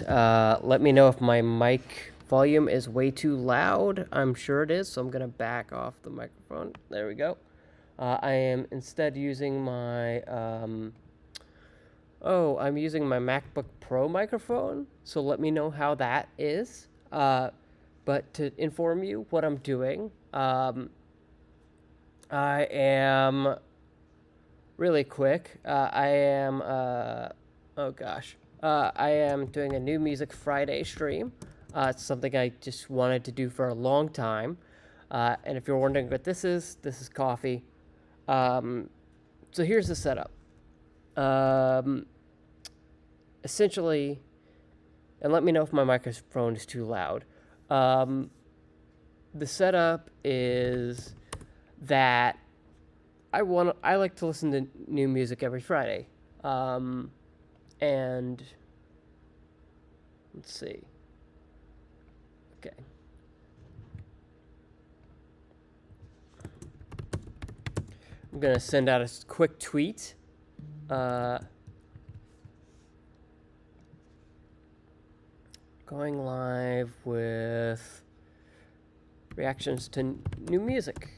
Let me know if my mic volume is way too loud. I'm sure it is, so I'm gonna back off the microphone. There we go. I am instead using my I'm using my MacBook Pro microphone. So let me know how that is. But to inform you what I'm doing, I am really quick. I am doing a new Music Friday stream. It's something I just wanted to do for a long time. And if you're wondering what this is coffee. So here's the setup. Um, Essentially, and let me know if my microphone is too loud. Um, the setup is that I like to listen to new music every Friday. And let's see. Okay. I'm gonna send out a quick tweet. Going live with reactions to new music.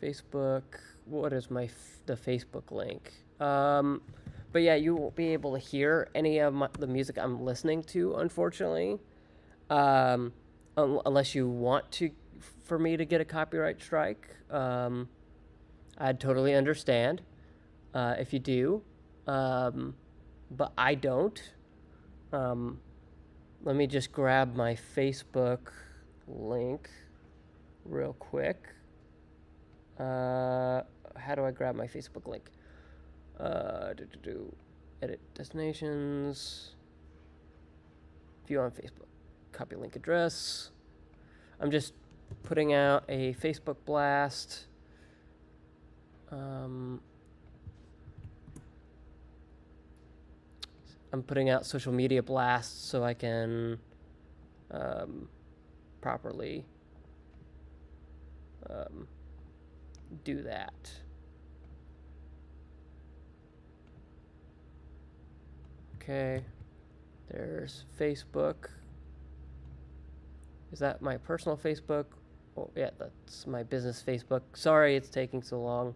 Facebook. What is the Facebook link? But yeah, you won't be able to hear any of the music I'm listening to, unfortunately, unless you want to for me to get a copyright strike. I'd totally understand if you do, but I don't. Let me just grab my Facebook link real quick. How do I grab my Facebook link? Edit destinations. View on Facebook. Copy link address. I'm just putting out a Facebook blast. I'm putting out social media blasts so I can properly do that. Okay, there's Facebook. Is that my personal Facebook? Oh, yeah, that's my business Facebook. Sorry it's taking so long.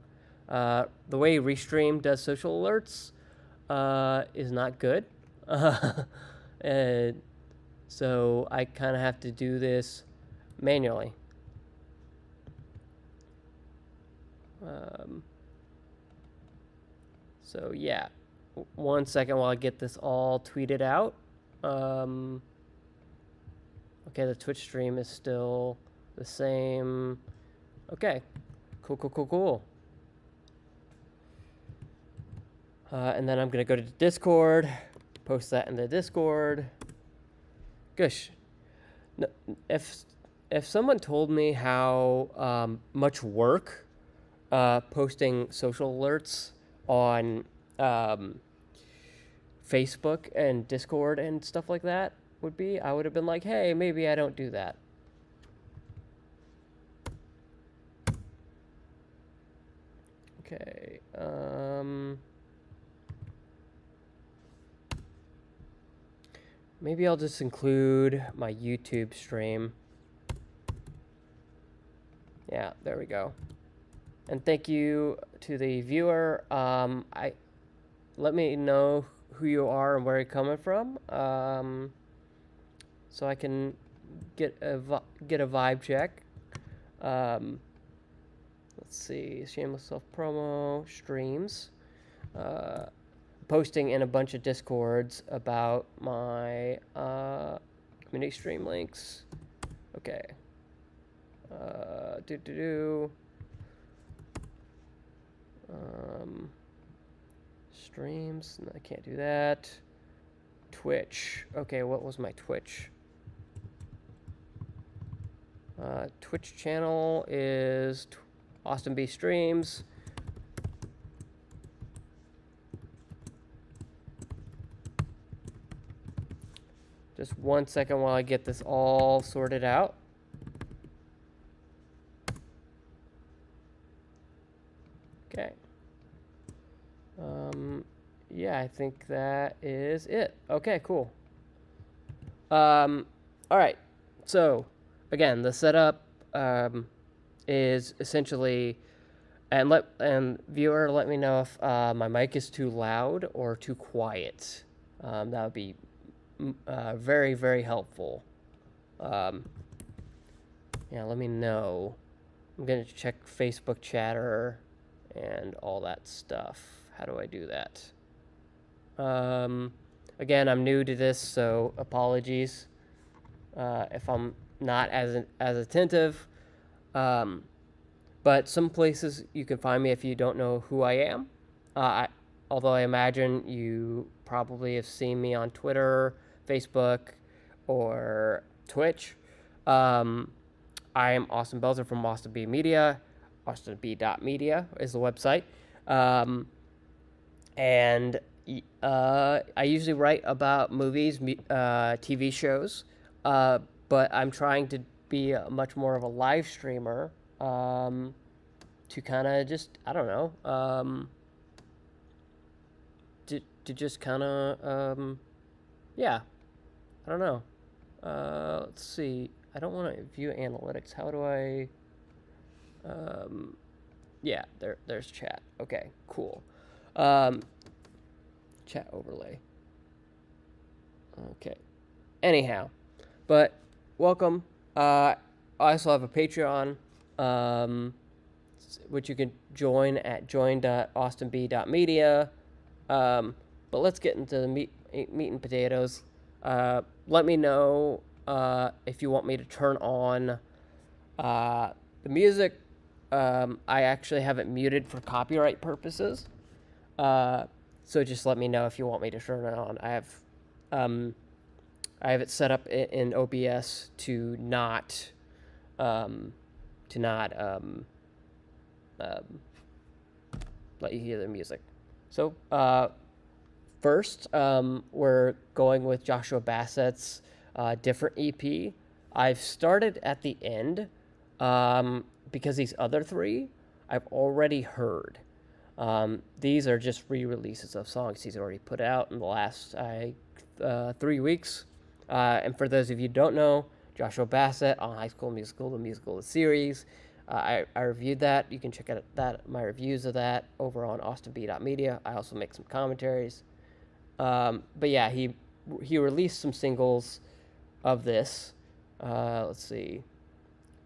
The way Restream does social alerts is not good. And so I kind of have to do this manually. So yeah, 1 second while I get this all tweeted out. Okay, the Twitch stream is still the same. Okay, cool. And then I'm gonna go to Discord, post that in the Discord. Gosh, if someone told me how much work posting social alerts on Facebook and Discord and stuff like that would be, I would have been like, hey, maybe I don't do that. Okay. Maybe I'll just include my YouTube stream. Yeah, there we go. And thank you to the viewer. Let me know who you are and where you're coming from, so I can get a vibe check. Let's see, shameless self promo streams. Posting in a bunch of Discords about my community stream links. Okay. Streams. No, I can't do that. Twitch. Okay, what was my Twitch? Twitch channel is Austin B Streams. Just 1 second while I get this all sorted out. Okay. Yeah, I I think that is it. Okay, cool. All right. So, again, the setup is essentially, and viewer, let me know if my mic is too loud or too quiet. That would be very, very helpful. Yeah, let me know. I'm gonna check Facebook chatter and all that stuff. How do I do that? Again, I'm new to this, so apologies if I'm not as attentive. But some places you can find me if you don't know who I am. Although I imagine you probably have seen me on Twitter, Facebook, or Twitch. I am Austin Belzer from Austin B Media. AustinB.media is the website. And I usually write about movies, TV shows, but I'm trying to be much more of a live streamer to kind of just, I don't know, to just kind of, yeah, I don't know. Let's see. I don't want to view analytics. How do I? Yeah, there's chat. Okay, cool. Chat overlay. Okay. Anyhow, but welcome. I also have a Patreon, which you can join at join.austinb.media. But let's get into the meat and potatoes. Let me know if you want me to turn on the music. I actually have it muted for copyright purposes. So just let me know if you want me to turn it on. I have it set up in OBS to not let you hear the music. So first, we're going with Joshua Bassett's Different EP. I've started at the end because these other three I've already heard. These are just re-releases of songs he's already put out in the last 3 weeks. And for those of you who don't know, Joshua Bassett on High School Musical, the musical, the series. I reviewed that. You can check out my reviews of that over on austinb.media. I also make some commentaries. But yeah, he released some singles of this. Let's see.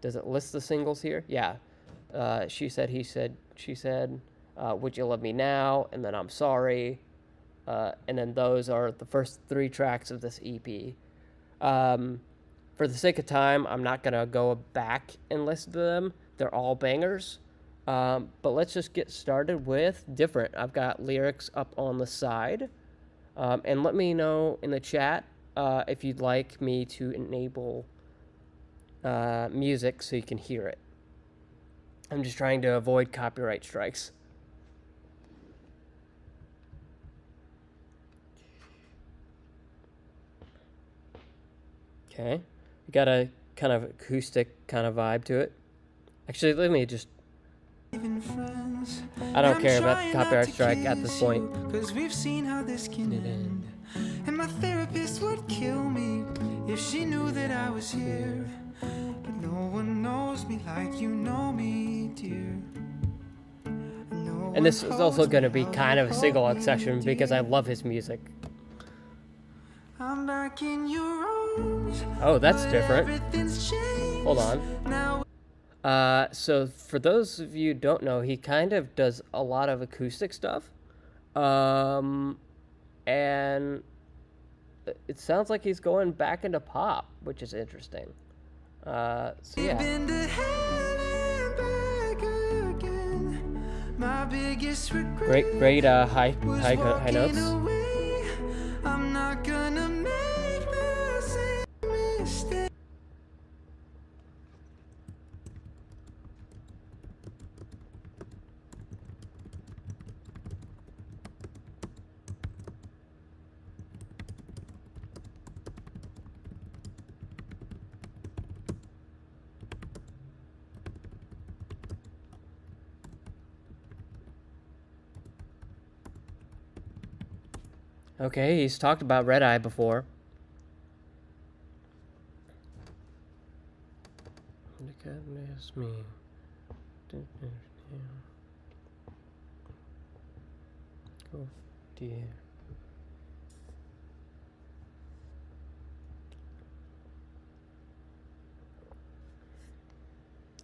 Does it list the singles here? Yeah. She said, he said, she said, Would You Love Me Now? And then I'm Sorry. And then those are the first 3 tracks of this EP. For the sake of time, I'm not going to go back and listen to them. They're all bangers. But let's just get started with Different. I've got lyrics up on the side. And let me know in the chat if you'd like me to enable music so you can hear it. I'm just trying to avoid copyright strikes. Okay. You got a kind of acoustic kind of vibe to it. Actually, let me just... I don't care about the copyright strike at this point. Cause we've seen how this can end. And my therapist would kill me if she knew that I was here. But no one knows me like you know me, dear. And this is also going to be kind of a single-out session because I love his music. I'm back in your arms, oh, that's different. Hold on. So for those of you who don't know, he kind of does a lot of acoustic stuff. And it sounds like he's going back into pop, which is interesting. So yeah. Great high notes. I'm not gonna make the same mistake. Okay, he's talked about Red Eye before. Goodness me. Oh dear.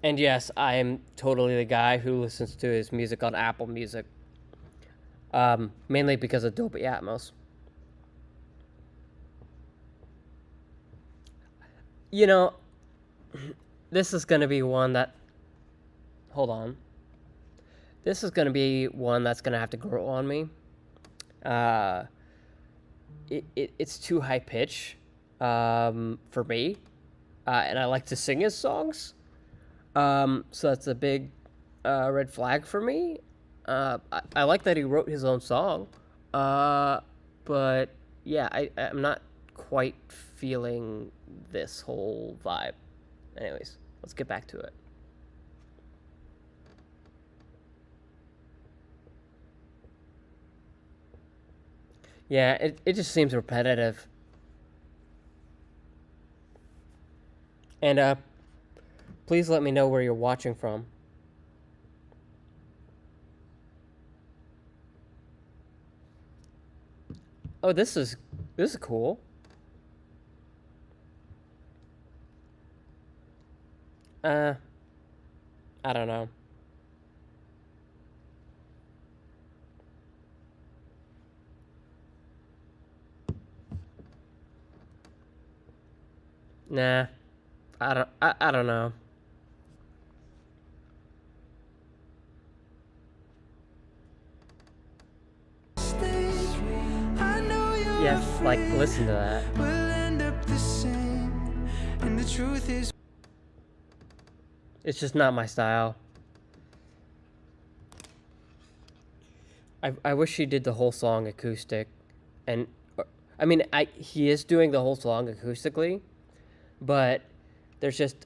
And yes, I am totally the guy who listens to his music on Apple Music. Mainly because of Dolby Atmos. You know, this is going to be one that... Hold on. This is going to be one that's going to have to grow on me. It's too high pitch for me. And I like to sing his songs. So that's a big red flag for me. I like that he wrote his own song. But yeah, I'm not quite feeling this whole vibe. Anyways, let's get back to it. Yeah, it just seems repetitive. And please let me know where you're watching from. Oh, this is cool. I don't know. Nah. I don't know. Yes, like listen to that. We'll end up the same, and the truth is, it's just not my style. I wish he did the whole song acoustic, and I mean he is doing the whole song acoustically, but there's just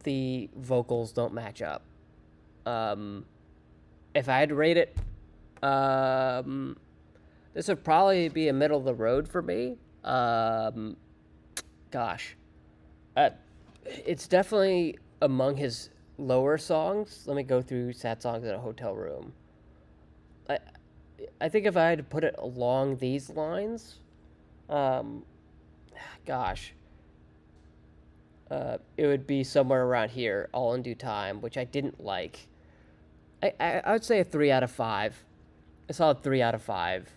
the vocals don't match up. If I had to rate it, this would probably be a middle of the road for me. Gosh, it's definitely among his lower songs. Let me go through sad songs in a hotel room. I think if I had to put it along these lines, gosh, it would be somewhere around here, All in Due Time, which I didn't like. I would say a 3 out of 5. A solid 3 out of 5.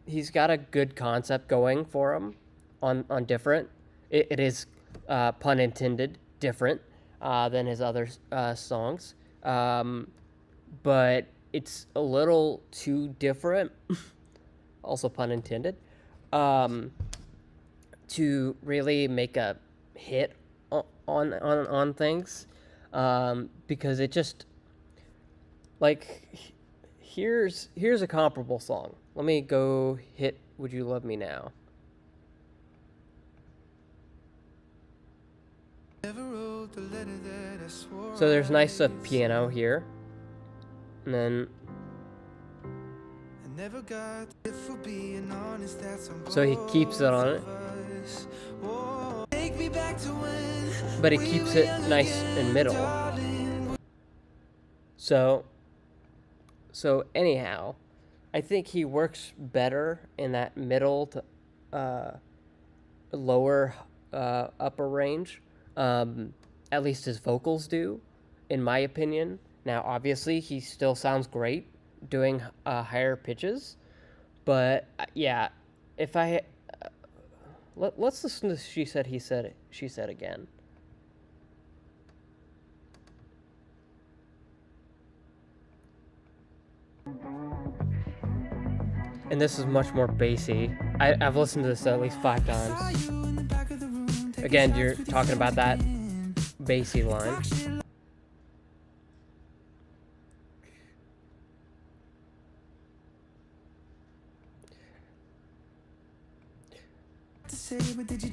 He's got a good concept going for him on different. It is, pun intended, different than his other songs. But it's a little too different, also pun intended, to really make a hit on things, because it just, like, here's a comparable song. Let me go hit Would You Love Me Now. So there's nice piano here, and then so he keeps it on it, but he keeps it nice in middle. So anyhow, I think he works better in that middle to lower upper range. At least his vocals do, in my opinion. Now, obviously, he still sounds great doing higher pitches, but yeah, if I let's listen to She Said, He Said, She Said again. And this is much more bassy. I've listened to this at least 5 times. Again, you're talking about that bassy line.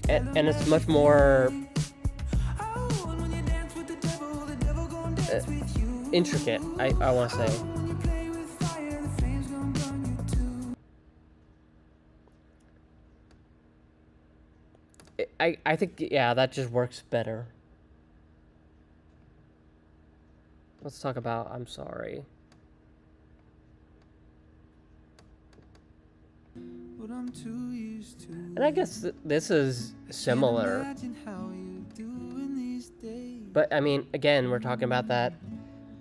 And it's much more intricate, I want to say. I think, yeah, that just works better. Let's talk about I'm Sorry. But I'm too used to And I guess this is similar. how you doing these days. But I mean, again, we're talking about that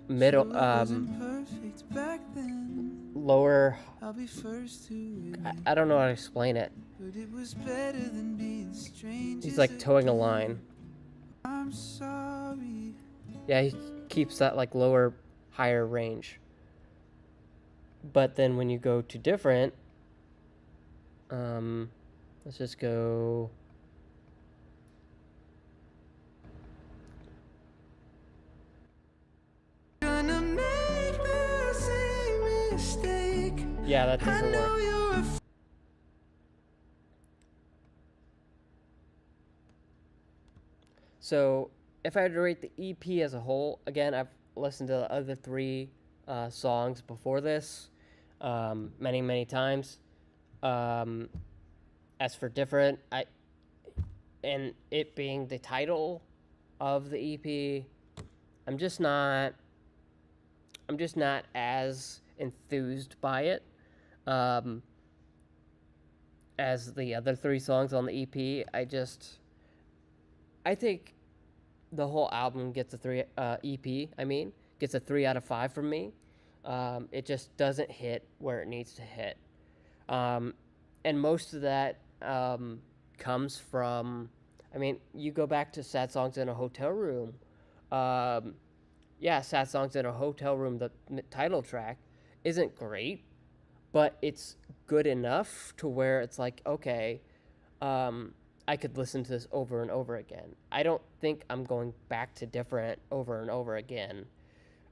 middle, Perfect back then. lower. I'll be first to admit, I don't know how to explain it. but it was better than being strangers. He's like towing a line. I'm sorry. Yeah, he keeps that like lower, higher range. But then when you go to different, let's just go. Gonna make the same mistake. Yeah, that doesn't work. So if I had to rate the EP as a whole, again, I've listened to the other three songs before this many, many times. As for different, and it being the title of the EP, I'm just not as enthused by it as the other three songs on the EP. I think the whole album gets a three EP. I mean, gets a 3 out of 5 from me. It just doesn't hit where it needs to hit, and most of that comes from. I mean, you go back to Sad Songs in a Hotel Room. Yeah, Sad Songs in a Hotel Room, the title track, isn't great, but it's good enough to where it's like, okay, I could listen to this over and over again. I don't think I'm going back to different over and over again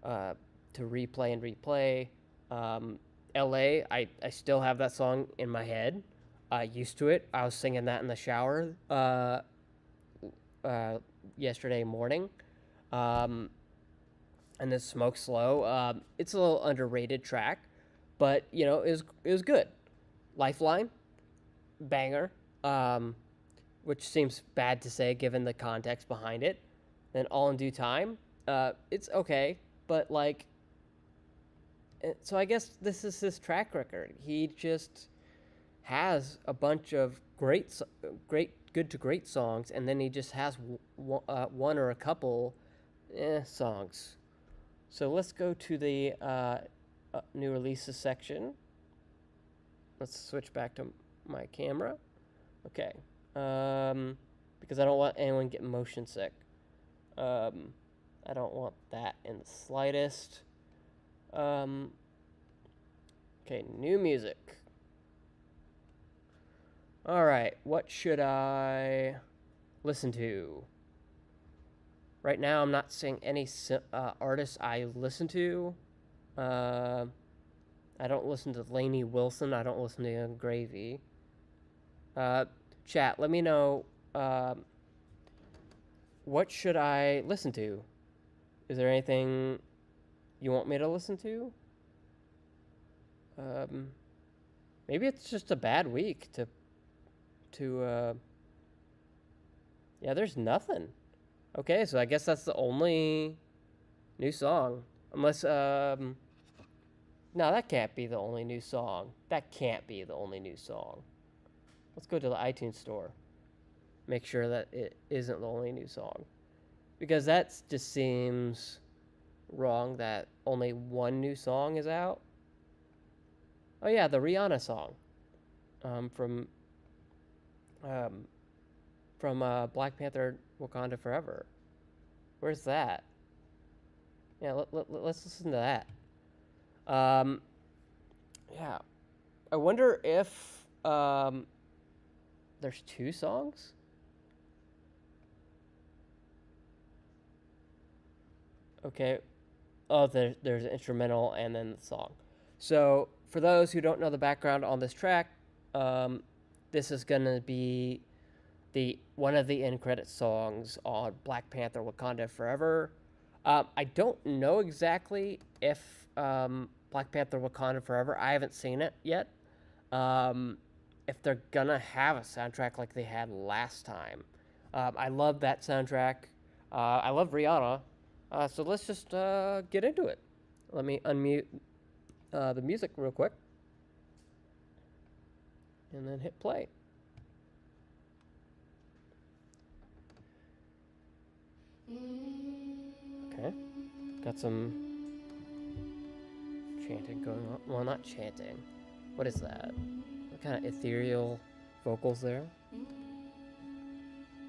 to replay and replay. LA, I still have that song in my head. Used to it. I was singing that in the shower yesterday morning. And then Smoke Slow. It's a little underrated track, but you know it was good. Lifeline, banger. Which seems bad to say given the context behind it. Then All in Due Time. It's okay, but like, so I guess this is his track record. He just has a bunch of good to great songs, and then he just has one or a couple songs. So let's go to the new releases section. Let's switch back to my camera. Okay. Because I don't want anyone getting motion sick. I don't want that in the slightest. Okay, new music. All right, what should I listen to? Right now, I'm not seeing any artists I listen to. I don't listen to Lainey Wilson. I don't listen to Young Gravy. Chat, let me know what should I listen to? Is there anything you want me to listen to? Maybe it's just a bad week to yeah, there's nothing. Okay, so I guess that's the only new song. Unless no, that can't be the only new song. That can't be the only new song. Let's go to the iTunes store. Make sure that it isn't the only new song. Because that just seems wrong that only one new song is out. Oh yeah, the Rihanna song. From Black Panther Wakanda Forever. Where's that? Yeah, let's listen to that. Yeah. I wonder if there's two songs? Okay. Oh, there's an instrumental and then the song. So, for those who don't know the background on this track, this is going to be one of the end credit songs on Black Panther Wakanda Forever. I don't know exactly if Black Panther Wakanda Forever, I haven't seen it yet, if they're gonna have a soundtrack like they had last time. I love that soundtrack. I love Rihanna. So let's just get into it. Let me unmute the music real quick. And then hit play. Okay. Got some chanting going on. Well, not chanting. What is that? What kind of ethereal vocals there?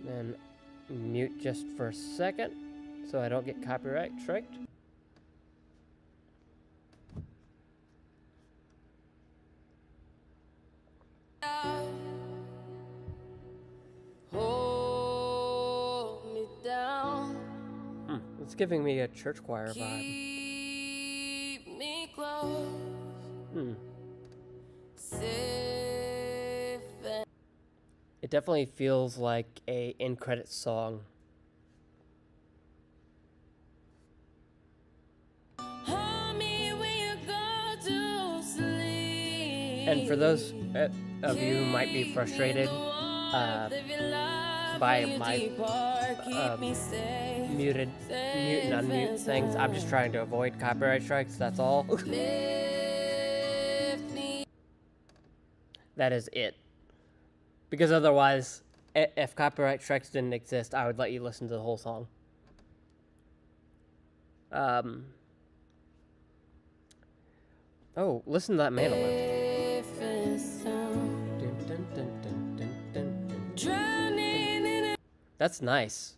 Then mute just for a second so I don't get copyright striked. Hold me down. It's giving me a church choir vibe. Keep me close. Safe and It definitely feels like a in-credit song. hold me when you go to sleep. And for those of you who might be frustrated by my mute and unmute things, I'm just trying to avoid copyright strikes, that's all. That is it. Because otherwise, if copyright strikes didn't exist, I would let you listen to the whole song. Oh, listen to that mandolin. Dun, dun, dun, dun, dun, dun, dun. Drowning in a That's nice.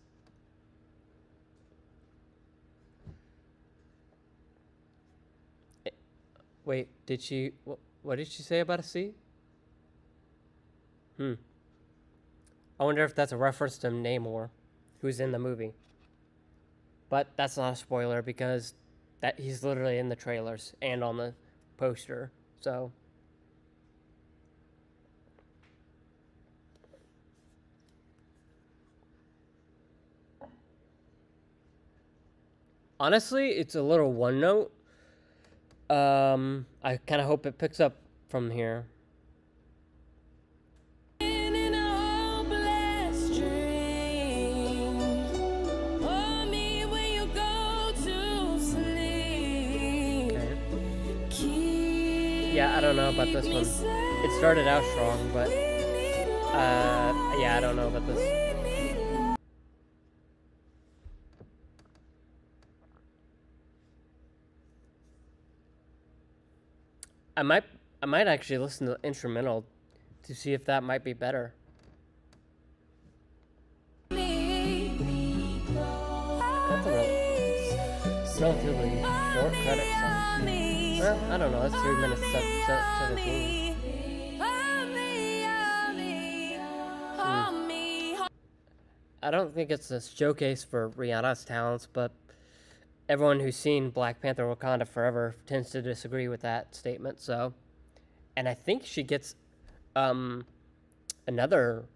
Wait, did she... What did she say about a C? I wonder if that's a reference to Namor, who's in the movie. But that's not a spoiler because that he's literally in the trailers and on the poster. So honestly, it's a little one note. I kind of hope it picks up from here. in a hopeless dream. Hold me when you go to sleep. Okay. Keep Yeah, I don't know about this me one. safe. It started out strong, but We need yeah, I don't know about this. we need love. I might actually listen to the instrumental to see if that might be better. That's a relatively short credit song. Well, I don't know. That's 3 minutes 17. I don't think it's a showcase for Rihanna's talents, but everyone who's seen Black Panther: Wakanda Forever tends to disagree with that statement. So, and I think she gets another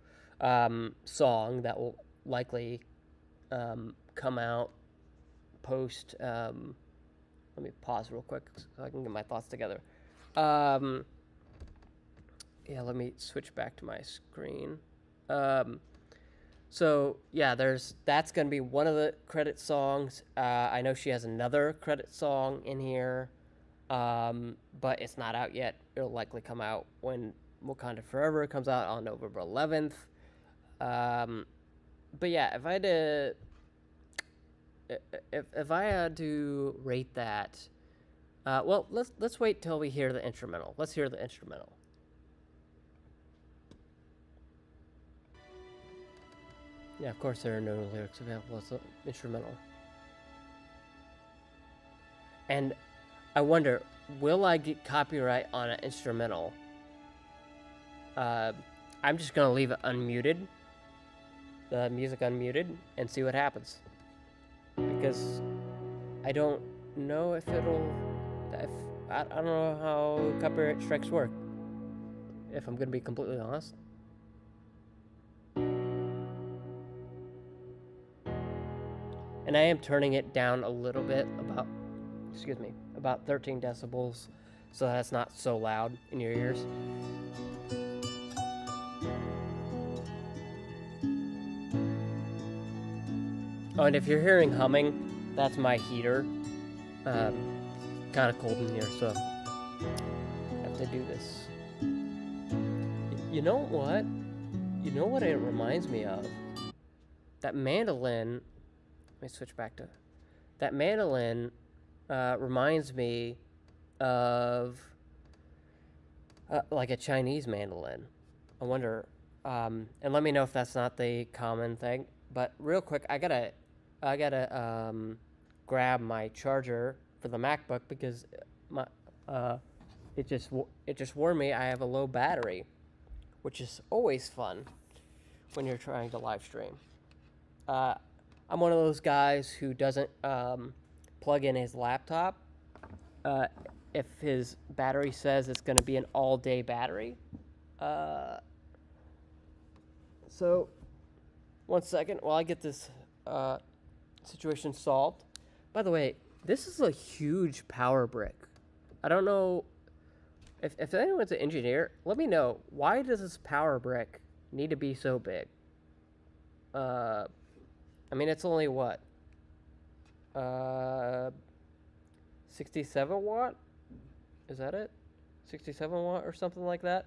song that will likely come out post. Let me pause real quick so I can get my thoughts together. Yeah, let me switch back to my screen. So yeah, that's gonna be one of the credit songs. I know she has another credit song in here, but it's not out yet. It'll likely come out when Wakanda Forever comes out on November 11th. But yeah, if I had to rate that, well, let's wait till we hear the instrumental. Let's hear the instrumental. Yeah, of course there are no lyrics available. It's an instrumental. And I wonder, will I get copyright on an instrumental? I'm just gonna leave it unmuted, the music unmuted, and see what happens. Because I don't know if it'll, I don't know how copyright strikes work, if I'm gonna be completely honest. And I am turning it down a little bit, about 13 decibels, so that's not so loud in your ears. Oh, and if you're hearing humming, that's my heater. Kind of cold in here, so I have to do this. You know what? You know what it reminds me of? That mandolin. Let me switch back to that mandolin. Reminds me of like a Chinese mandolin. I wonder. And let me know if that's not the common thing. But real quick, I gotta grab my charger for the MacBook because my it just warned me I have a low battery, which is always fun when you're trying to live stream. I'm one of those guys who doesn't plug in his laptop if his battery says it's going to be an all-day battery. So, 1 second while I get this situation solved. By the way, this is a huge power brick. I don't know if anyone's an engineer. Let me know, why does this power brick need to be so big? I mean, it's only what? 67 watt? Is that it? 67 watt or something like that?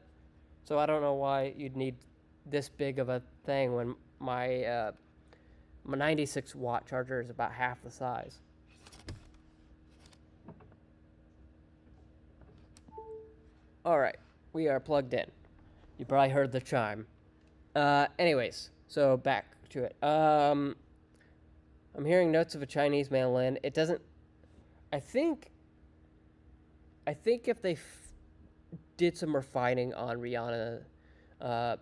So I don't know why you'd need this big of a thing when my 96 watt charger is about half the size. All right, we are plugged in. You probably heard the chime. Anyways, so back to it. I'm hearing notes of a Chinese mandolin. It doesn't. I think if they did some refining on Rihanna, I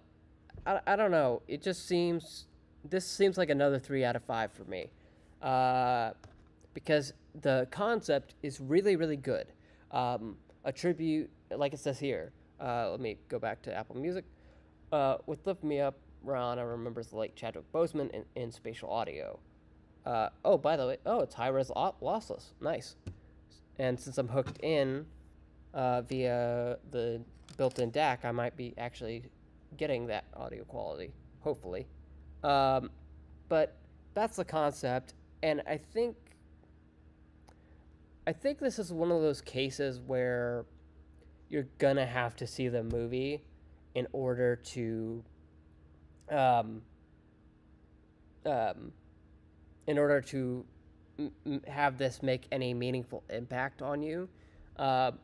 don't know. It just seems. This seems like another 3 out of 5 for me, because the concept is really, really good. A tribute, like it says here. Let me go back to Apple Music. With Lift Me Up, Rihanna remembers the late Chadwick Boseman in spatial audio. Oh, by the way, it's high-res lossless. Nice. And since I'm hooked in via the built-in DAC, I might be actually getting that audio quality, hopefully. But that's the concept, and I think this is one of those cases where you're gonna have to see the movie in order to have this make any meaningful impact on you. And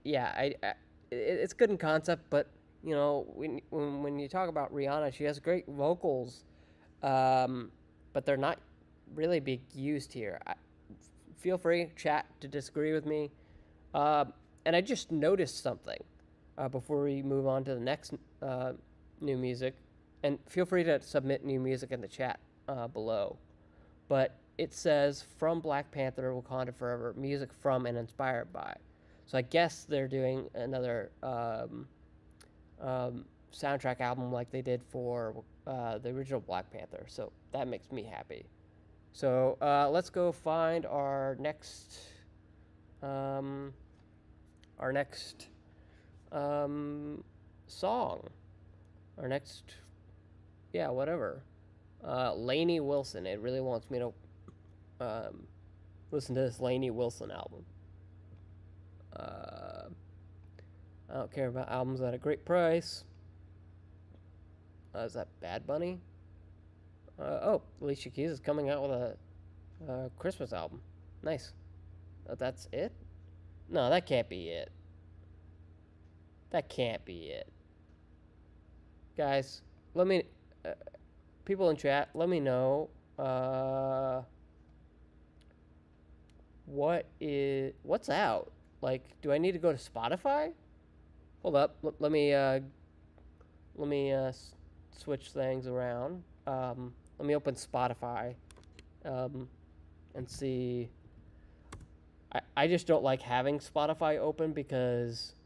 yeah, it's good in concept, but you know, when you talk about Rihanna, she has great vocals, but they're not really being used here. Feel free, chat, to disagree with me. And I just noticed something before we move on to the next new music. And feel free to submit new music in the chat below. But it says, from Black Panther, Wakanda Forever, music from and inspired by. So I guess they're doing another soundtrack album like they did for the original Black Panther. So that makes me happy. So let's go find our next song. Our next, yeah, whatever. Lainey Wilson. It really wants me to listen to this Lainey Wilson album. I don't care about albums at a great price. Is that Bad Bunny? Alicia Keys is coming out with a Christmas album. Nice. That's it? No, that can't be it. That can't be it. Guys, let me... people in chat, let me know what's out. Like, do I need to go to Spotify? Hold up, let me switch things around. Let me open Spotify and see. I just don't like having Spotify open because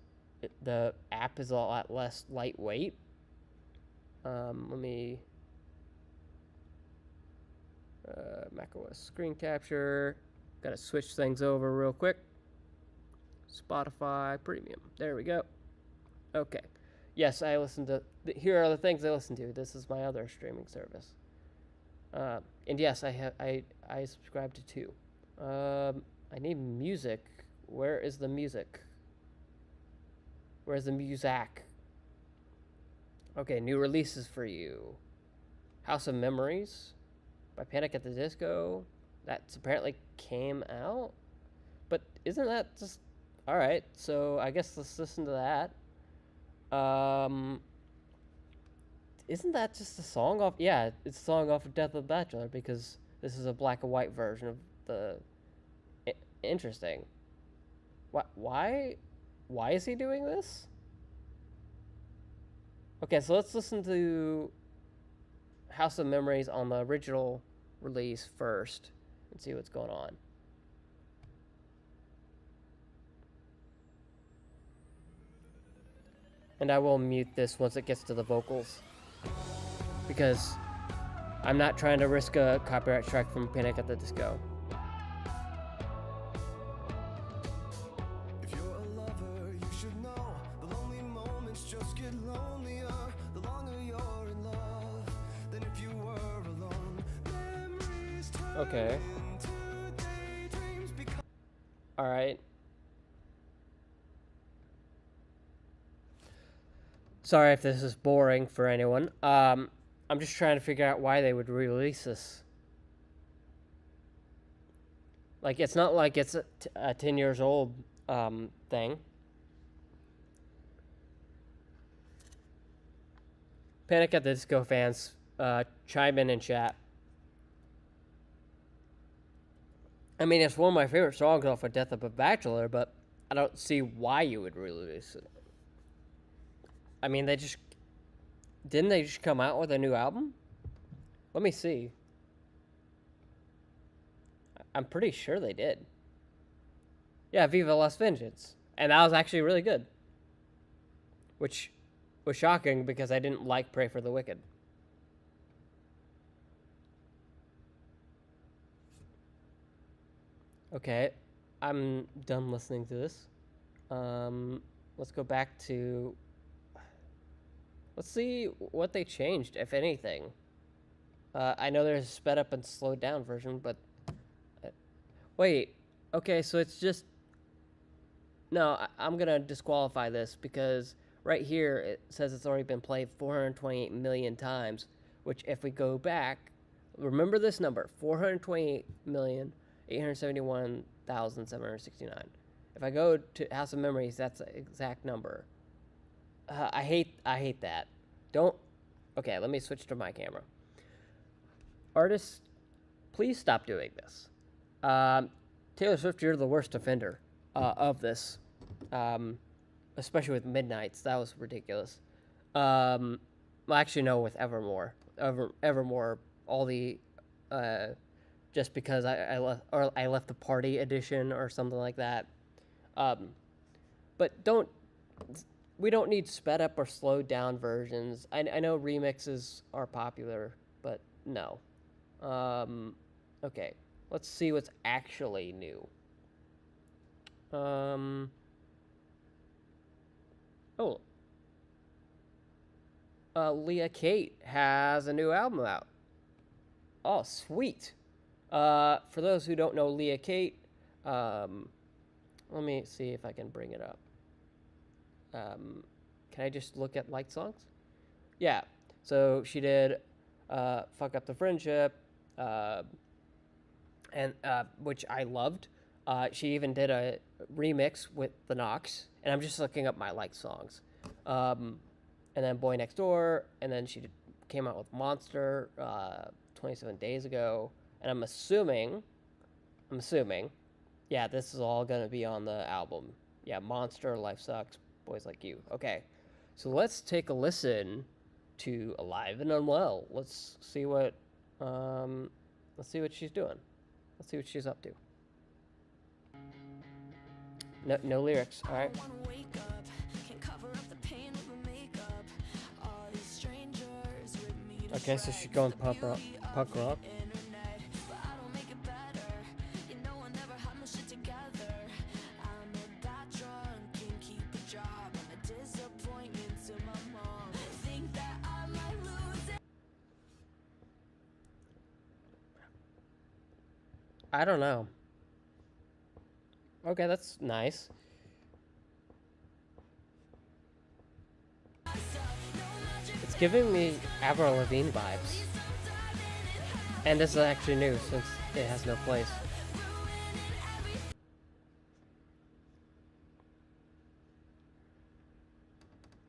the app is a lot less lightweight. Let me macOS screen capture. Gotta switch things over real quick. Spotify Premium. There we go. Okay. Yes, I listen to... Here are the things I listen to. This is my other streaming service. And yes, I subscribe to 2. I need music. Where is the music? Where's the music? Okay, new releases for you. House of Memories by Panic at the Disco. That's apparently came out. But isn't that just alright, so I guess let's listen to that. Isn't that just a song off? Yeah, it's a song off of Death of the Bachelor because this is a black and white version of the. Interesting. Why is he doing this? Okay, so let's listen to House of Memories on the original release first and see what's going on. And I will mute this once it gets to the vocals, because I'm not trying to risk a copyright strike from Panic at the Disco. If you're a lover, you should know the lonely moments just get lonelier the longer you're in love than if you were alone. Memories turn Okay. into daydreams because All right. Sorry if this is boring for anyone. I'm just trying to figure out why they would release this. Like, it's not like it's a 10 years old thing. Panic at the Disco fans, chime in chat. I mean, it's one of my favorite songs off of Death of a Bachelor, but I don't see why you would release it. I mean, didn't they just come out with a new album? Let me see. I'm pretty sure they did. Yeah, Viva Las Vengeance. And that was actually really good. Which was shocking because I didn't like Pray for the Wicked. Okay, I'm done listening to this. Let's go back to... Let's see what they changed, if anything. I know there's a sped up and slowed down version, but... wait, okay, so it's just... No, I'm going to disqualify this because right here it says it's already been played 428 million times, which if we go back, remember this number, 428,871,769. If I go to House of Memories, that's the exact number. I hate that. Don't... Okay, let me switch to my camera. Artists, please stop doing this. Taylor Swift, you're the worst offender of this. Especially with Midnights. That was ridiculous. Well, actually, no, with Evermore. Evermore, all the... just because I left the party edition or something like that. But don't... We don't need sped up or slowed down versions. I know remixes are popular, but no. Okay, let's see what's actually new. Leah Kate has a new album out. Oh, sweet. For those who don't know Leah Kate, let me see if I can bring it up. Can I just look at liked songs? Yeah. So she did Fuck Up the Friendship, and which I loved. She even did a remix with The Knox, and I'm just looking up my liked songs. And then Boy Next Door, and then she came out with Monster 27 days ago, and I'm assuming, yeah, this is all gonna be on the album. Yeah, Monster, Life Sucks, Boys Like You. Okay, so let's take a listen to Alive and Unwell. Let's see what she's doing. Let's see what she's up to. No lyrics. All right. Okay, so she's going punk rock. I don't know. Okay, that's nice. It's giving me Avril Lavigne vibes. And this is actually new since it has no place.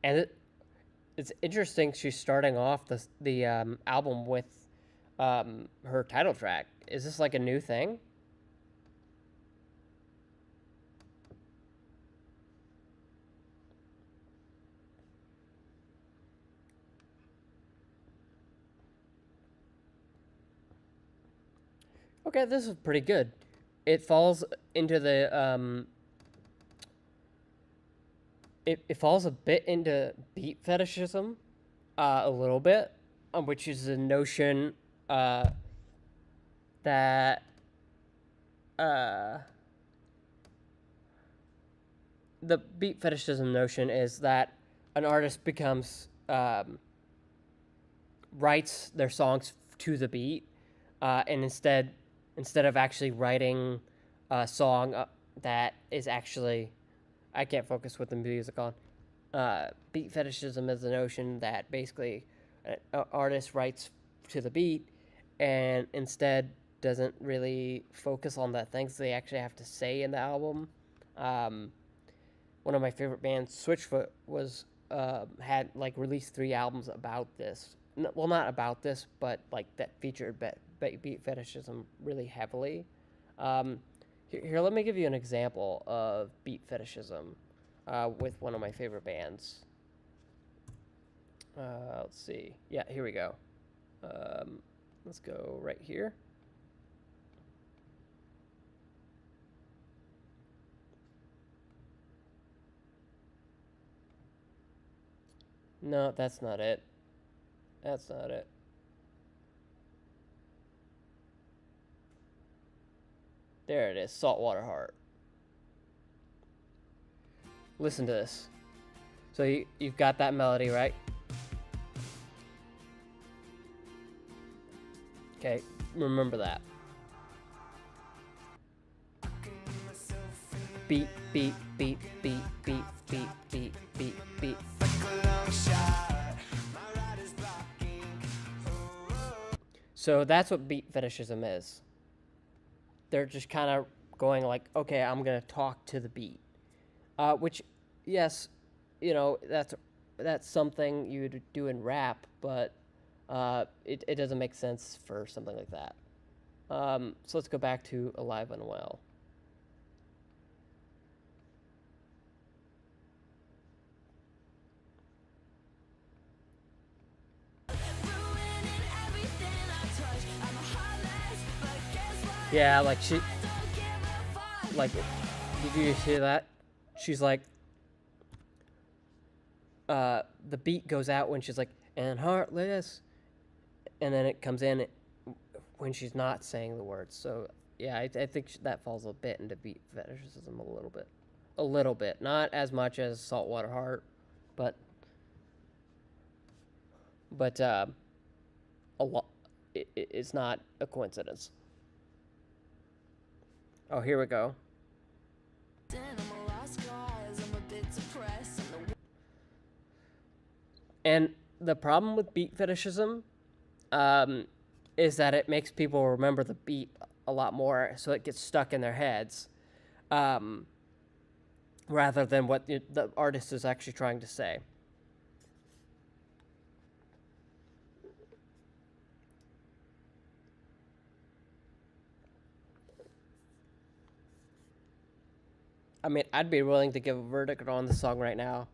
And it's interesting she's starting off the album with her title track. Is this like a new thing? Okay, this is pretty good. It falls into the it falls a bit into beat fetishism, a little bit, which is a notion that the beat fetishism notion is that an artist becomes writes their songs to the beat, and instead of actually writing a song that is actually, I can't focus with the music on. Beat fetishism is the notion that basically an artist writes to the beat and instead doesn't really focus on the things they actually have to say in the album. One of my favorite bands, Switchfoot, was had like released 3 albums about this. Well, not about this, but like that featured beat fetishism really heavily. Here, let me give you an example of beat fetishism with one of my favorite bands. Let's see. Yeah, here we go. Let's go right here. No, that's not it. That's not it. There it is, Saltwater Heart. Listen to this. So you've got that melody, right? Okay, remember that. Beat, beat, beat, beat, beat, beat, beat, beat, beat. So that's what beat fetishism is. They're just kind of going like, okay, I'm gonna talk to the beat, which, yes, you know, that's something you'd do in rap, but it doesn't make sense for something like that. So let's go back to Alive and Well. Yeah, like did you hear that? She's like, the beat goes out when she's like, and heartless, and then it comes in when she's not saying the words. So yeah, I think that falls a bit into beat fetishism a little bit, not as much as Saltwater Heart, but a lot. It's not a coincidence. Oh, here we go. And the problem with beat fetishism is that it makes people remember the beat a lot more, so it gets stuck in their heads, rather than what the artist is actually trying to say. I mean, I'd be willing to give a verdict on the song right now.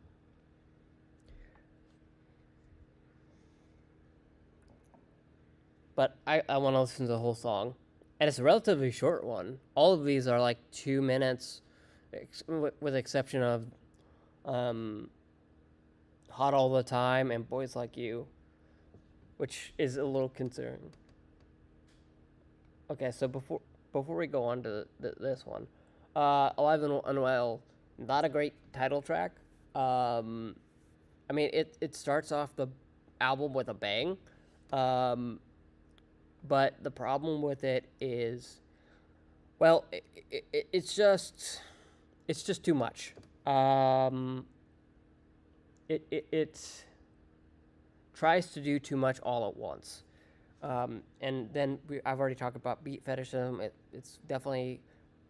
But I want to listen to the whole song. And it's a relatively short one. All of these are like 2 minutes, with the exception of Hot All the Time and Boys Like You, which is a little concerning. Okay, so before we go on to this one, Alive and Well, not a great title track. I mean, it starts off the album with a bang, but the problem with it is Well, it's just too much. It tries to do too much all at once. And then I've already talked about beat fetishism. It's definitely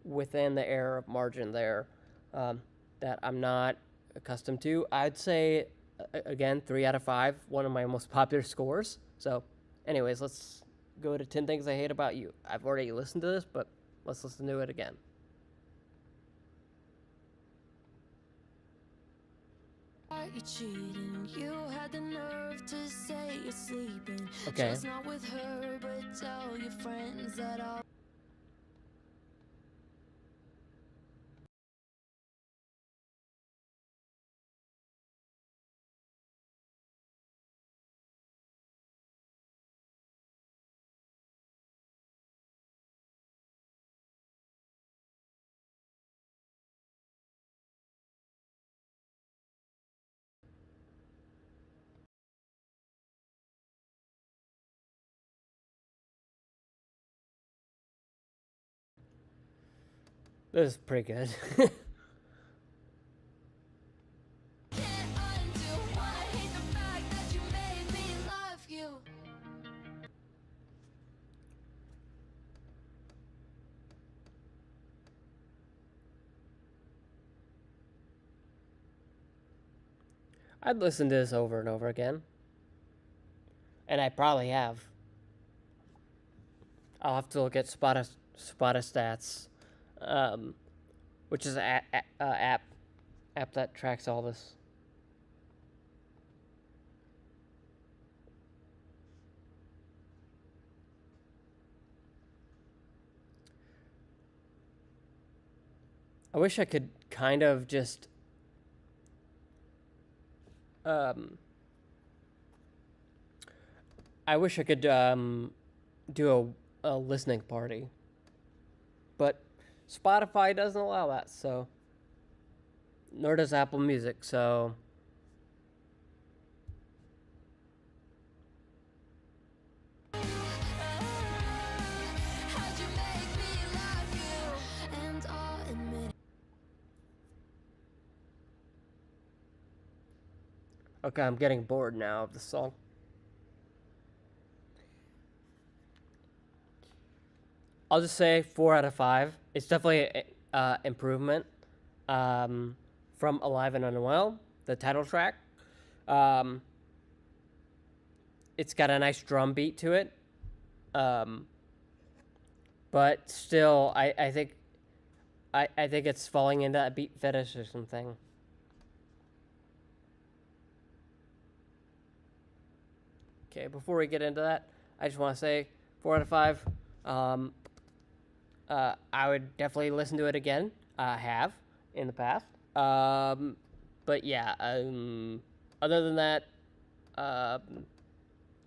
within the error of margin there, that I'm not accustomed to. I'd say, again, 3 out of 5, one of my most popular scores. So, anyways, let's go to 10 Things I Hate About You. I've already listened to this, but let's listen to it again. You cheating, you had the nerve to say you're sleeping. Okay. Just not with her, but tell your friends that all. This is pretty good. Can't undo why I hate the fact that you made me love you. I'd listen to this over and over again. And I probably have. I'll have to look at Spotistats, which is an app that tracks all this. I wish I could kind of just I wish I could do a listening party, but Spotify doesn't allow that, so nor does Apple Music. So How'd you make me love you? And I'll admit okay, I'm getting bored now of the song. I'll just say 4 out of 5. It's definitely an improvement from Alive and Unwell, the title track. It's got a nice drum beat to it. But still, I think it's falling into a beat fetishism thing. Okay, before we get into that, I just want to say 4 out of 5. I would definitely listen to it again. I have in the past. But yeah, other than that,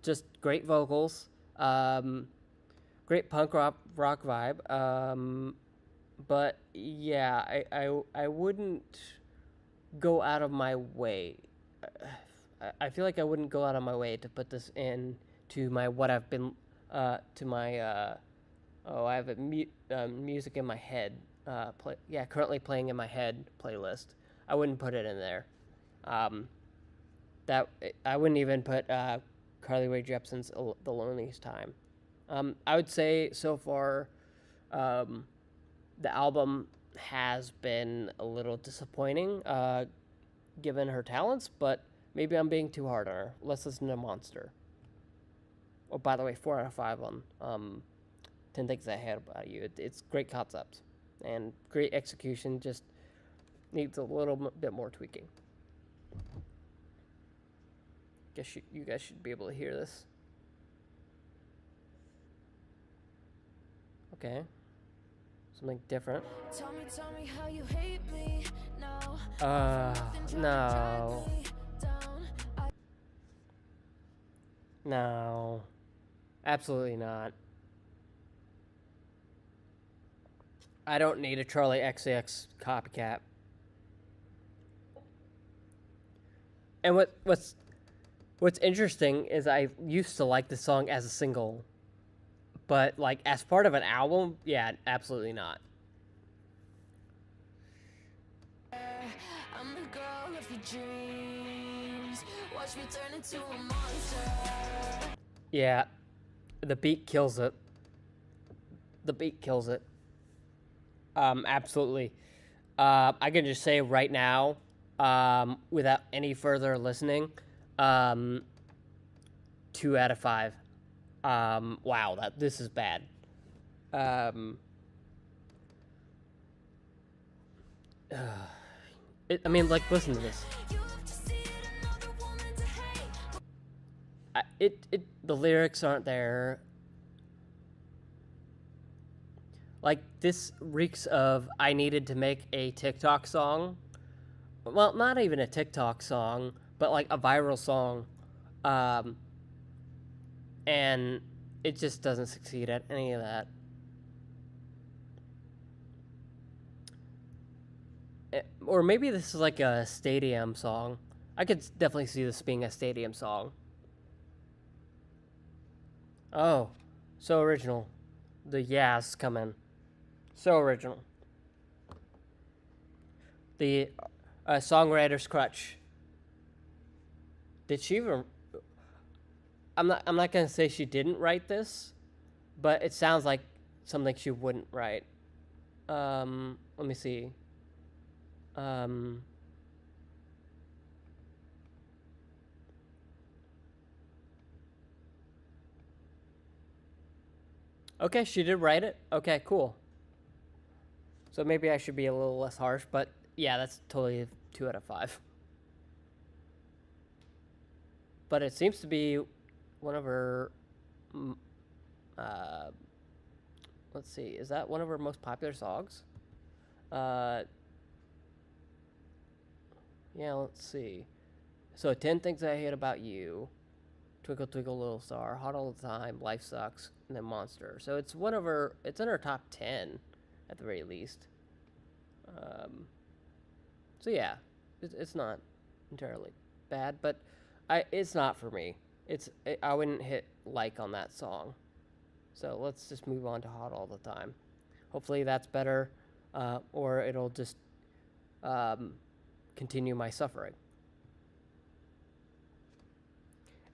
just great vocals, great punk rock vibe. But yeah, I wouldn't go out of my way. I feel like I wouldn't go out of my way to put this in to my what I've been to my I have music in my head currently playing in my head playlist. I wouldn't put it in there. That I wouldn't even put Carly Rae Jepsen's The Loneliest Time. I would say so far the album has been a little disappointing given her talents, but maybe I'm being too hard on her. Let's listen to Monster. Oh, by the way, 4 out of 5 on 10 Things I Hate About You. It's great concept and great execution, just needs a little bit more tweaking. Guess you guys should be able to hear this. Okay. Something different. Tell me how you hate me now. No. No. Absolutely not. I don't need a Charlie XCX copycat. And what's interesting is I used to like the song as a single, But like as part of an album, yeah, absolutely not. I'm the girl of your dreams. Watch me turn into a monster. Yeah, the beat kills it. The beat kills it. Absolutely. I can just say right now, without any further listening, 2 out of 5. Wow, this is bad. I mean, like, listen to this. You just see it, another woman to hate. The lyrics aren't there. Like, this reeks of I needed to make a TikTok song. Well, not even a TikTok song, but like a viral song. And it just doesn't succeed at any of that. Or maybe this is like a stadium song. I could definitely see this being a stadium song. Oh, so original. The yes come in. So original. The songwriter's crutch. Did she even? I'm not gonna say she didn't write this, but it sounds like something she wouldn't write. Let me see. Okay, she did write it. Okay, cool. So maybe I should be a little less harsh, but yeah, that's totally 2 out of 5. But it seems to be one of her. Let's see, is that one of her most popular songs? Yeah, let's see. So 10 Things I Hate About You, Twinkle Twinkle Little Star, Hot All the Time, Life Sucks, and then Monster. So it's one of her. It's in her top 10, at the very least. So yeah, it's not entirely bad, but it's not for me. I wouldn't hit like on that song. So let's just move on to Hot All the Time. Hopefully that's better, or it'll just continue my suffering.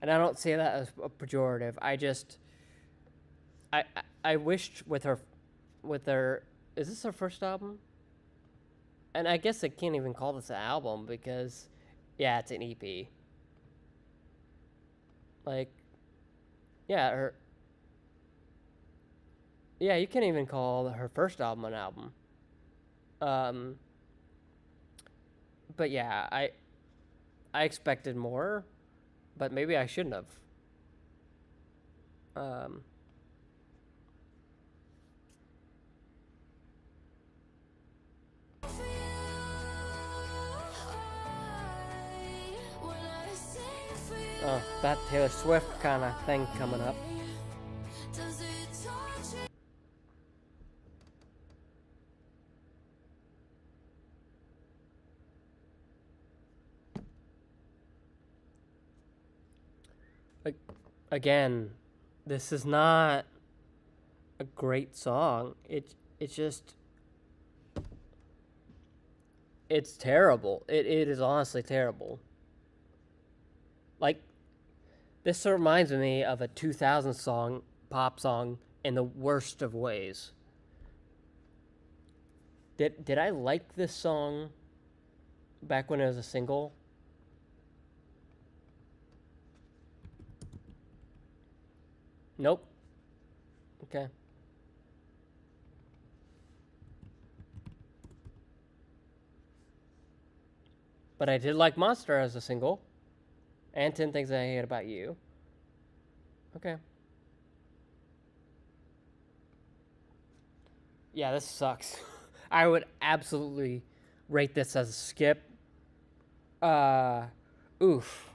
And I don't say that as a pejorative. I wished with her, is this her first album? And I guess I can't even call this an album because, yeah, it's an EP. Like, yeah, you can't even call her first album an album. But yeah, I expected more, but maybe I shouldn't have. Oh, that Taylor Swift kind of thing coming up. Does it touch you? Again, this is not a great song. It's just, it's terrible. It is honestly terrible. Like, this reminds me of a 2000 song, pop song, in the worst of ways. Did I like this song back when it was a single? Nope. Okay. But I did like Monster as a single. And 10 Things I Hate About You. Okay. Yeah, this sucks. I would absolutely rate this as a skip. Oof.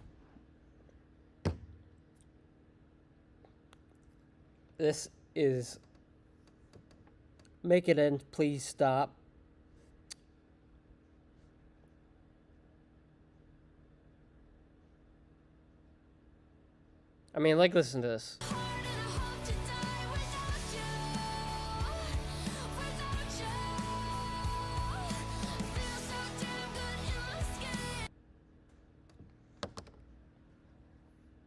This is... Make it end, please stop. I mean, like, listen to this. Harder to hope to die without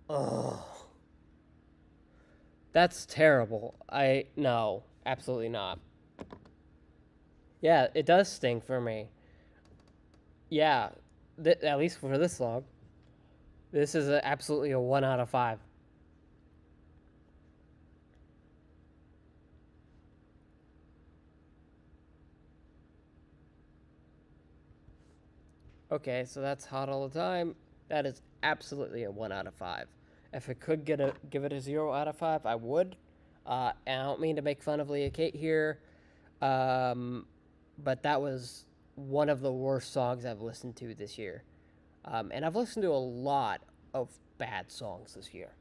Oh, that's terrible. No, absolutely not. Yeah, it does sting for me. Yeah, at least for this song. This is absolutely a 1 out of 5. Okay, so that's Hot All the Time. That is absolutely a 1 out of 5. If I could give it a 0 out of 5, I would. And I don't mean to make fun of Leah Kate here, but that was one of the worst songs I've listened to this year. And I've listened to a lot of bad songs this year.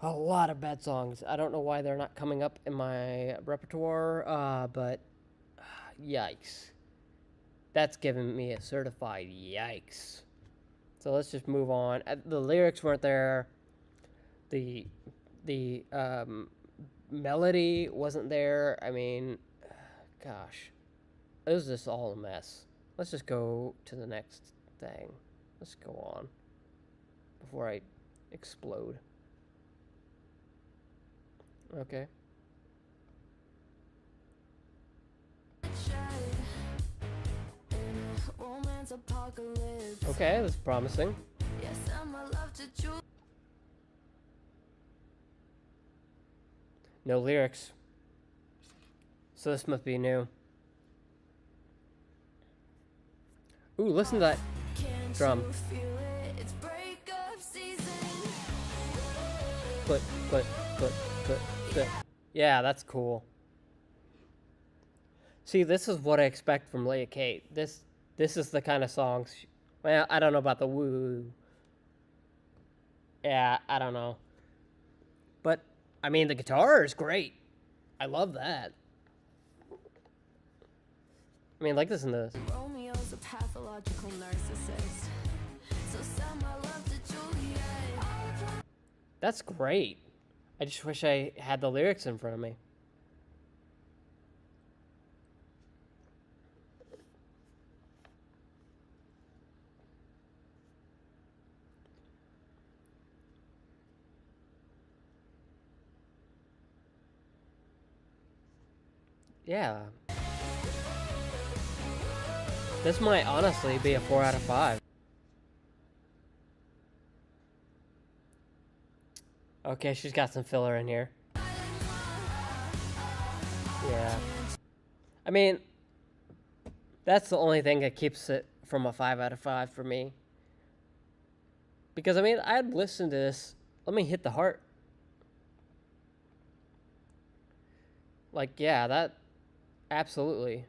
A lot of bad songs. I don't know why they're not coming up in my repertoire, but yikes. That's giving me a certified yikes. So let's just move on. The lyrics weren't there. The melody wasn't there. I mean, gosh, it was just all a mess. Let's just go to the next thing. Let's go on before I explode. Okay. Romance apocalypse. Okay, that's promising. Yes, I'm a love to Julie. No lyrics. So this must be new. Ooh, listen to that Can't drum. you feel it? It's breakup season. Click, click, click, click, click. Yeah, that's cool. See, this is what I expect from Leah Kate. This is the kind of songs. Well, I don't know about the woo. Yeah, I don't know. But I mean, the guitar is great. I love that. I mean, like, listen to this. Romeo's a pathological narcissist. So send my love to Juliet. That's great. I just wish I had the lyrics in front of me. Yeah. This might honestly be a 4 out of 5. Okay, she's got some filler in here. Yeah. I mean, that's the only thing that keeps it from a 5 out of 5 for me. Because, I mean, I'd listen to this. Let me hit the heart. Like, yeah, that. Absolutely.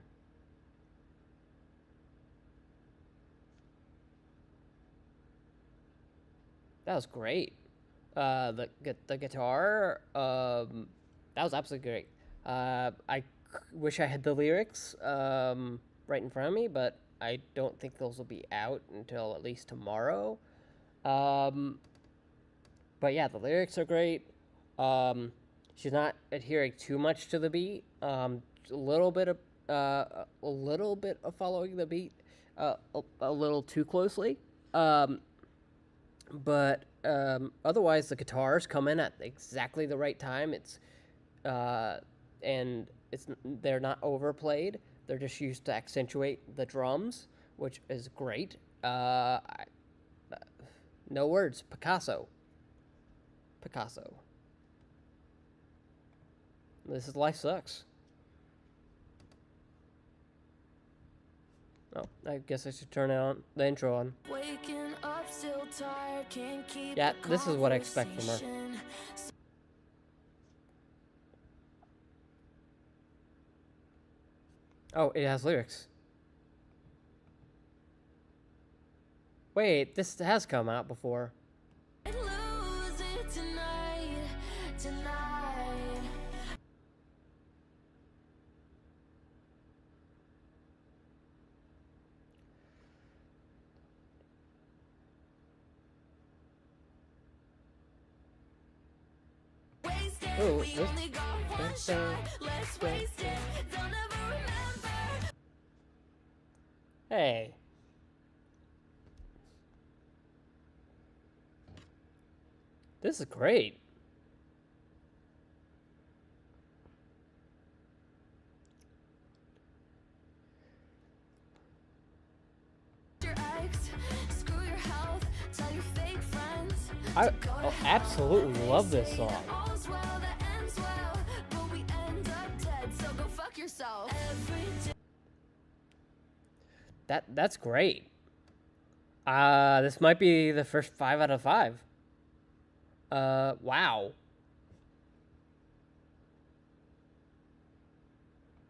That was great. The guitar, that was absolutely great. Wish I had the lyrics right in front of me, but I don't think those will be out until at least tomorrow. But yeah, the lyrics are great. She's not adhering too much to the beat. A little bit of following the beat, a little too closely. But otherwise, the guitars come in at exactly the right time. And they're not overplayed. They're just used to accentuate the drums, which is great. No words. Picasso. This is Life Sucks. Oh, I guess I should turn it on, the intro on. Waking up still tired, can't keep Yeah, the this is what I expect from her. conversation. Oh, it has lyrics. Wait, this has come out before. I'd lose it tonight. Waste it, Ooh, we only got one this- shot. Let's waste it, don't ever remember. Hey. This is great. Your ex, screw your health, tell your fake friends. I to go to hell. absolutely They love this say song. that all's well that ends well, but we end up dead, so go fuck yourself. Every day. That's great. This might be the first 5 out of 5. Wow.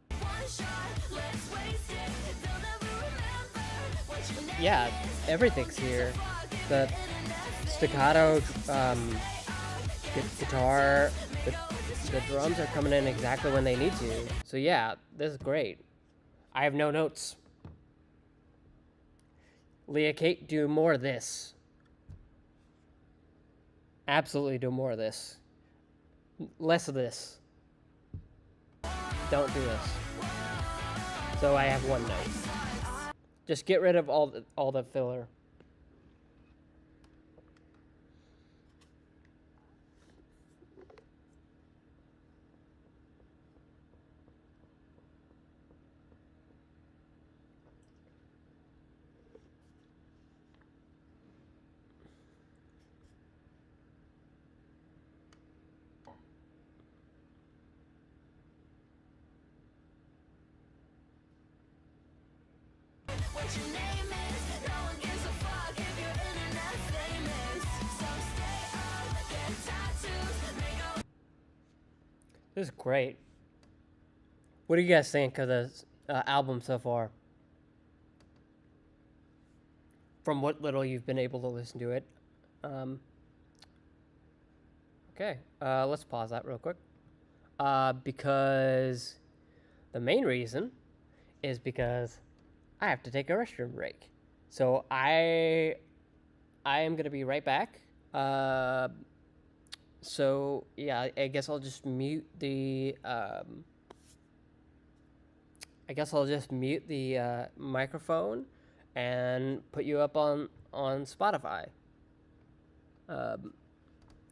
One shot, let's waste it. They'll never remember what your name Yeah, is. everything's here. The staccato guitar, the drums are coming in exactly when they need to. So yeah, this is great. I have no notes. Leah Kate, do more of this. Absolutely do more of this. Less of this. Don't do this. So I have one note. Just get rid of all the filler. What your name is, no one gives a fuck if you're internet famous. So stay up, get tattoos, make a This is great. What do you guys think of the album so far? From what little you've been able to listen to it. Okay, let's pause that real quick. Because the main reason is because I have to take a restroom break. So I am gonna be right back. So yeah, I guess I'll just mute the microphone and put you up on Spotify.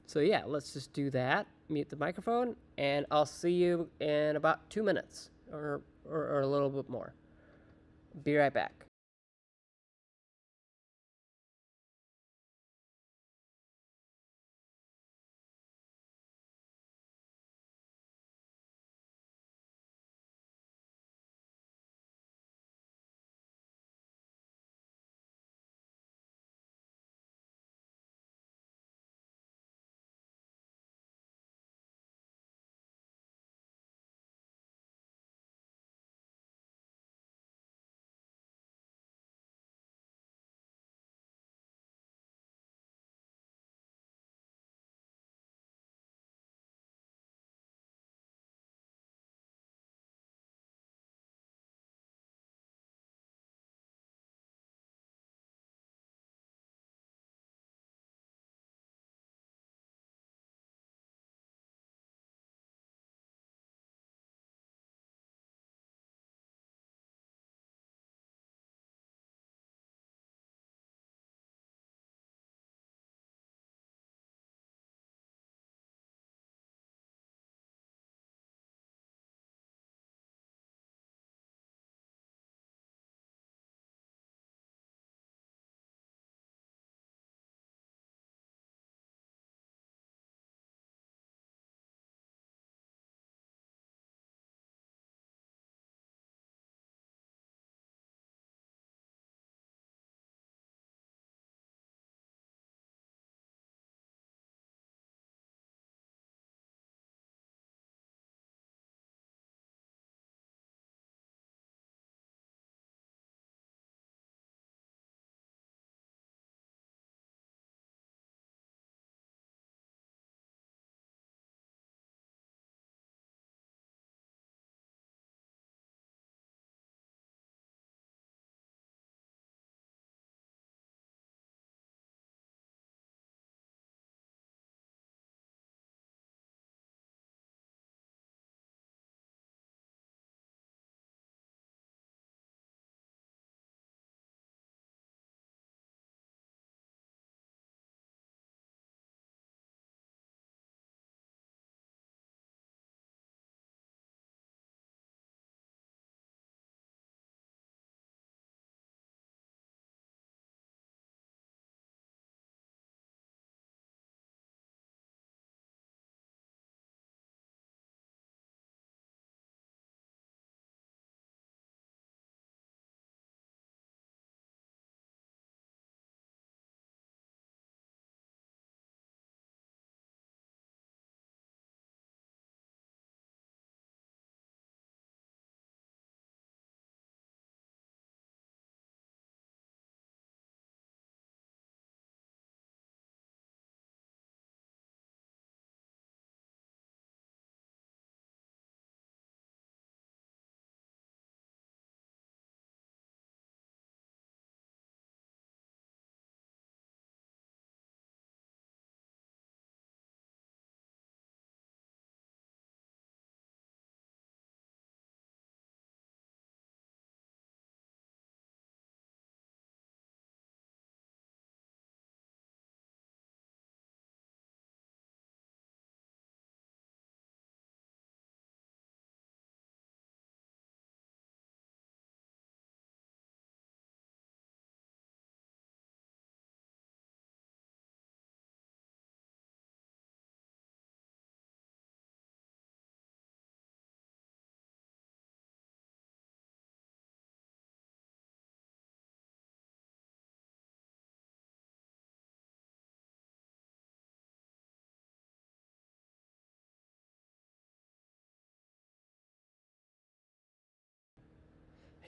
So yeah, let's just do that. Mute the microphone, and I'll see you in about 2 minutes or a little bit more. Be right back.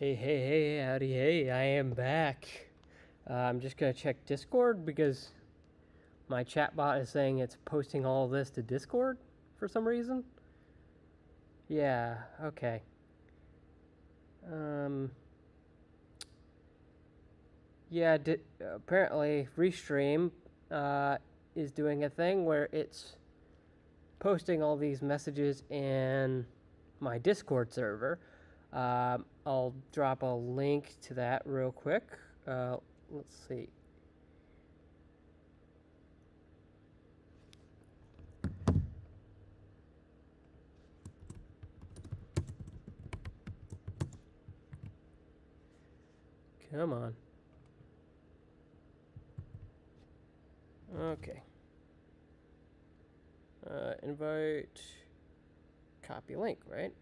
Hey, howdy, hey, I am back. I'm just gonna check Discord because my chatbot is saying it's posting all of this to Discord for some reason. Yeah, okay. Yeah, apparently Restream is doing a thing where it's posting all these messages in my Discord server. I'll drop a link to that real quick. Let's see. Come on. Okay. Invite, copy link, right?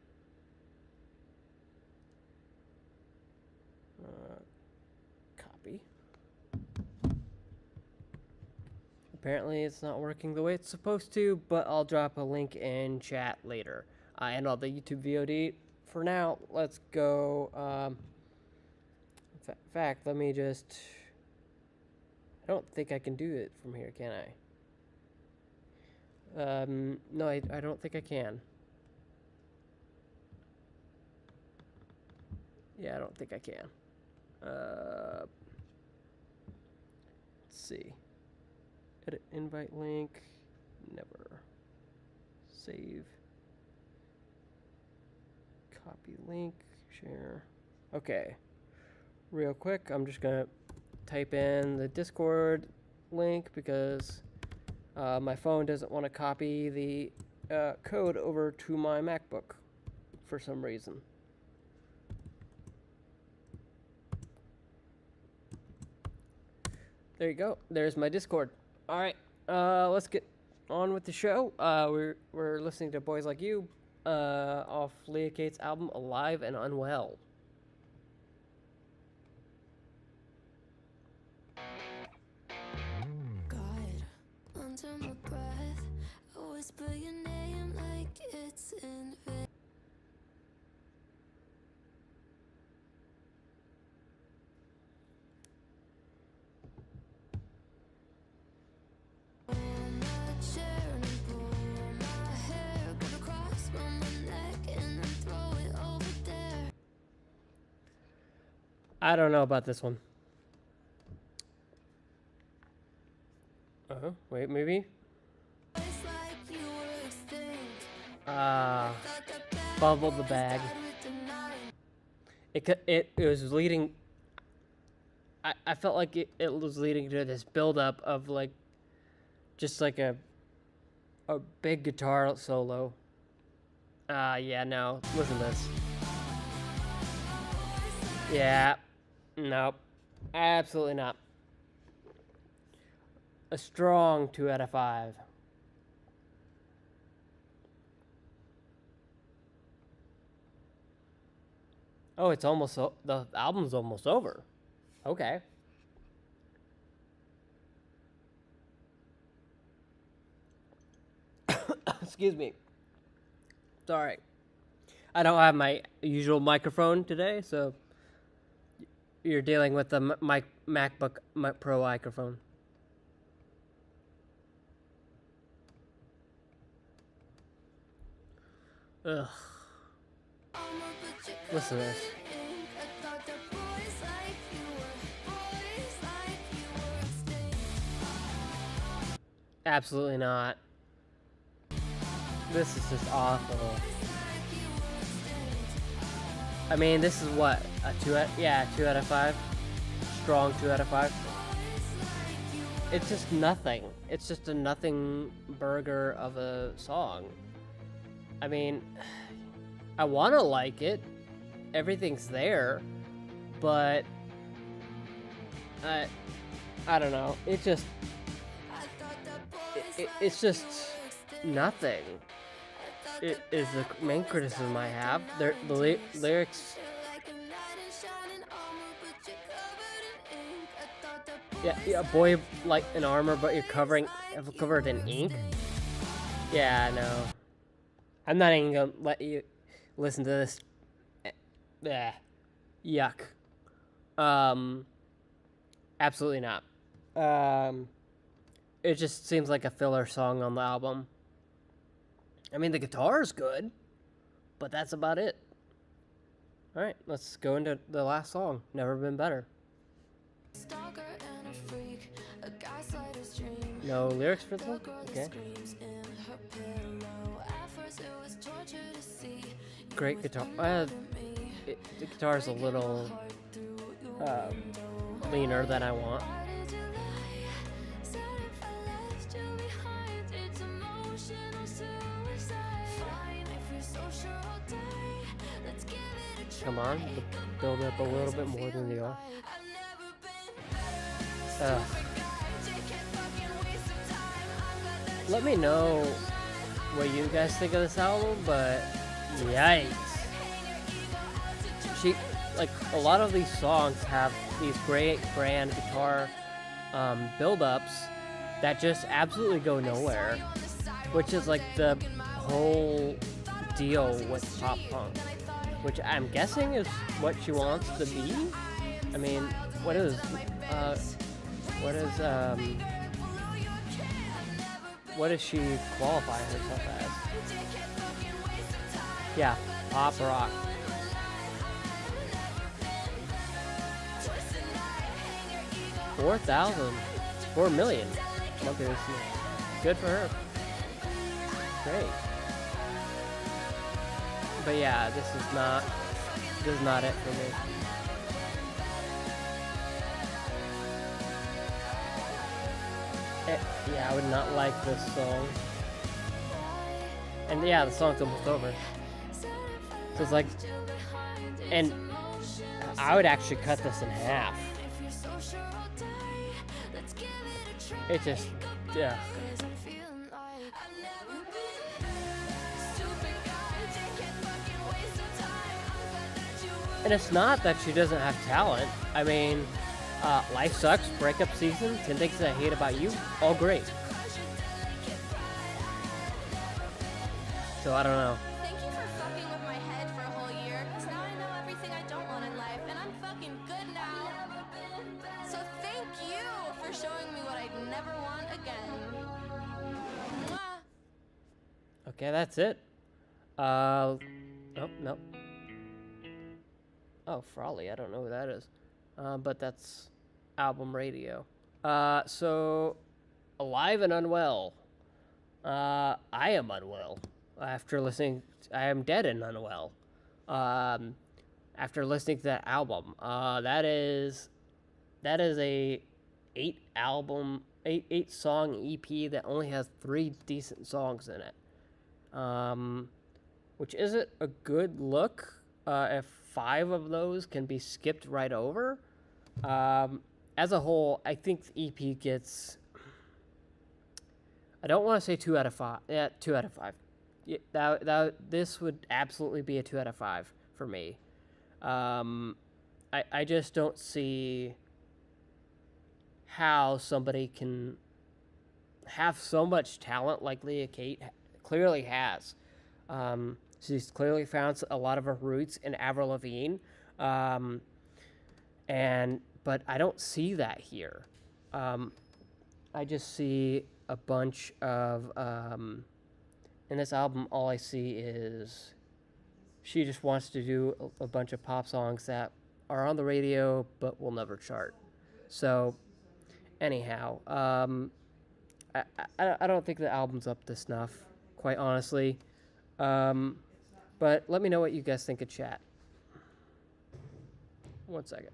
Copy. Apparently it's not working the way it's supposed to, but I'll drop a link in chat later. And all the YouTube VOD. For now, let's go. In fact, let me just... I don't think I can do it from here, can I? No, I don't think I can. Yeah, I don't think I can. Let's see. Edit invite link. Never. Save. Copy link. Share. Okay. Real quick, I'm just gonna type in the Discord link because my phone doesn't want to copy the code over to my MacBook for some reason. There you go. There's my Discord. All right, let's get on with the show. We're listening to Boys Like You off Leah Kate's album Alive and Unwell. God, under my breath, I whisper your name like it's in vain. Pull my chair and pull my hair, grab a cross from my neck and then throw it over there. I don't know about this one. Wait, maybe? It's like you were extinct. Bubble the bag. It was leading. I felt like it was leading to this buildup of like, just like a big guitar solo. Yeah, no, listen to this. Yeah, nope, absolutely not. A strong 2 out of 5. Oh, it's almost the album's almost over. Okay. Excuse me. Sorry. I don't have my usual microphone today, so you're dealing with the MacBook Pro microphone. Ugh. Listen to this. Absolutely not. This is just awful. I mean, this is what, a 2 out of 5? Strong 2 out of 5? It's just nothing. It's just a nothing burger of a song. I mean, I want to like it. Everything's there. But I don't know. It just it's just nothing. It is the main criticism I have. The lyrics. Yeah, boy like in armor, but you're covered in ink. Yeah, no. I'm not even gonna let you listen to this. Yeah. Yuck. Absolutely not. It just seems like a filler song on the album. I mean, the guitar is good, but that's about it. All right, let's go into the last song. Never Been Better. Stalker and a freak, a gaslighter's dream. No lyrics for this one? Girl that Okay. screams in her pillow. At first it was torture to see. Great guitar. The guitar is a little leaner than I want. Why did you lie? Said if I left you behind, it's emotional suicide. Fine, if you're so sure I'll die. Let's give it a try. Come on, build up a little bit more than you are. I've never been better. Ugh. Can't fucking waste some time. I'm glad that Let me know what you guys think of this album, but yikes. She, like, a lot of these songs have these great grand guitar build-ups that just absolutely go nowhere, which is like the whole deal with pop punk, which I'm guessing is what she wants to be. I mean, what is she qualify herself as? Yeah, pop rock. 4,000, 4 million monthly listeners. Good for her. Great. But yeah, this is not it for me. Yeah, I would not like this song. And yeah, the song's almost over. So it's like, and I would actually cut this in half. It just, yeah. And it's not that she doesn't have talent. I mean, Life Sucks, Breakup Season, 10 Things I Hate About You, all great. So I don't know. Thank you for fucking with my head for a whole year, because now I know everything I don't want in life, and I'm fucking good now. So thank you for showing me what I'd never want again. Mwah. Okay, that's it. Oh, no. Oh, Frawley, I don't know who that is. But that's Album Radio. So, Alive and Unwell. I am unwell. After listening, I am dead and unwell. After listening to that album, that is a 8 song EP that only has 3 decent songs in it. Which isn't a good look. If 5 of those can be skipped right over. As a whole, I think the EP gets, I don't want to say 2 out of 5. Yeah, 2 out of 5. Yeah, this would absolutely be a 2 out of 5 for me. I just don't see how somebody can have so much talent like Leah Kate clearly has. She's clearly found a lot of her roots in Avril Lavigne, but I don't see that here. I just see a bunch of in this album. All I see is she just wants to do a bunch of pop songs that are on the radio but will never chart. So, anyhow, I don't think the album's up to snuff, quite honestly. But let me know what you guys think of chat. 1 second.